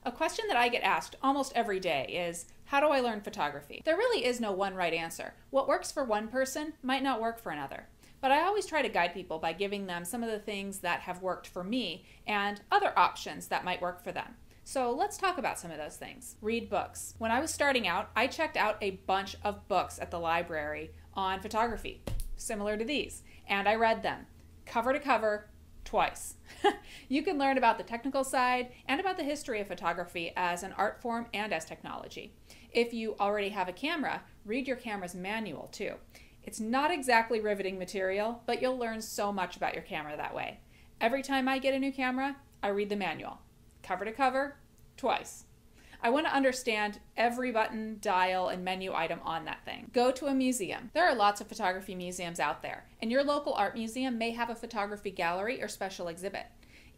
A question that I get asked almost every day is, how do I learn photography? There really is no one right answer. What works for one person might not work for another. But I always try to guide people by giving them some of the things that have worked for me and other options that might work for them. So let's talk about some of those things. Read books. When I was starting out, I checked out a bunch of books at the library on photography, similar to these, and I read them cover to cover twice. You can learn about the technical side and about the history of photography as an art form and as technology. If you already have a camera, read your camera's manual too. It's not exactly riveting material, but you'll learn so much about your camera that way. Every time I get a new camera, I read the manual, cover to cover, twice. I want to understand every button, dial, and menu item on that thing. Go to a museum. There are lots of photography museums out there, and your local art museum may have a photography gallery or special exhibit.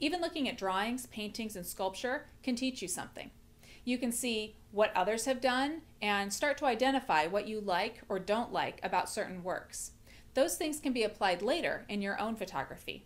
Even looking at drawings, paintings, and sculpture can teach you something. You can see what others have done and start to identify what you like or don't like about certain works. Those things can be applied later in your own photography.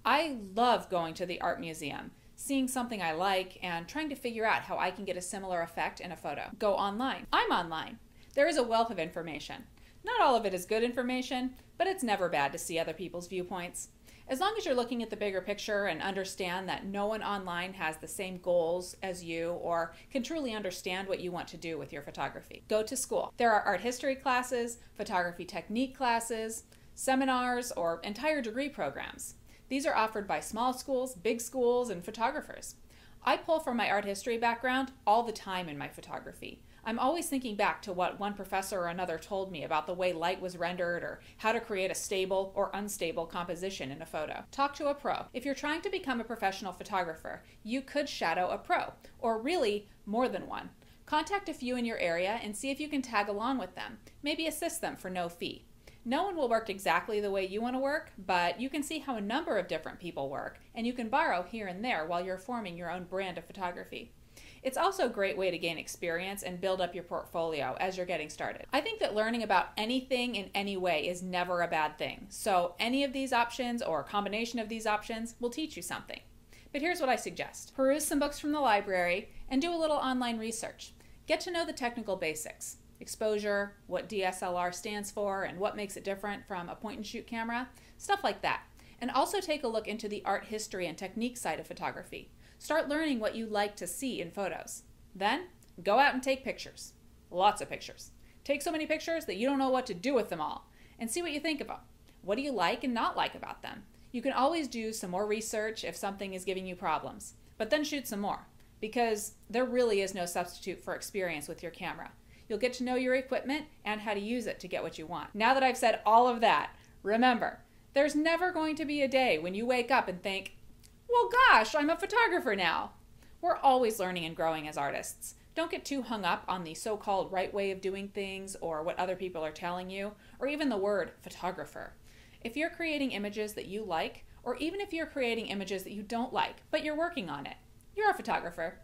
I love going to the art museum, seeing something I like and trying to figure out how I can get a similar effect in a photo. Go online. I'm online. There is a wealth of information. Not all of it is good information, but it's never bad to see other people's viewpoints. As long as you're looking at the bigger picture and understand that no one online has the same goals as you or can truly understand what you want to do with your photography. Go to school. There are art history classes, photography technique classes, seminars, or entire degree programs. These are offered by small schools, big schools, and photographers. I pull from my art history background all the time in my photography. I'm always thinking back to what one professor or another told me about the way light was rendered or how to create a stable or unstable composition in a photo. Talk to a pro. If you're trying to become a professional photographer, you could shadow a pro, or really more than one. Contact a few in your area and see if you can tag along with them. Maybe assist them for no fee. No one will work exactly the way you want to work, but you can see how a number of different people work, and you can borrow here and there while you're forming your own brand of photography. It's also a great way to gain experience and build up your portfolio as you're getting started. I think that learning about anything in any way is never a bad thing, so any of these options or a combination of these options will teach you something. But here's what I suggest. Peruse some books from the library and do a little online research. Get to know the technical basics. Exposure, what DSLR stands for, and what makes it different from a point-and-shoot camera, stuff like that. And also take a look into the art history and technique side of photography. Start learning what you like to see in photos. Then, go out and take pictures. Lots of pictures. Take so many pictures that you don't know what to do with them all, and see what you think of them. What do you like and not like about them? You can always do some more research if something is giving you problems, but then shoot some more, because there really is no substitute for experience with your camera. You'll get to know your equipment and how to use it to get what you want. Now that I've said all of that, remember, there's never going to be a day when you wake up and think, well, gosh, I'm a photographer now. We're always learning and growing as artists. Don't get too hung up on the so-called right way of doing things or what other people are telling you, or even the word photographer. If you're creating images that you like, or even if you're creating images that you don't like, but you're working on it, you're a photographer.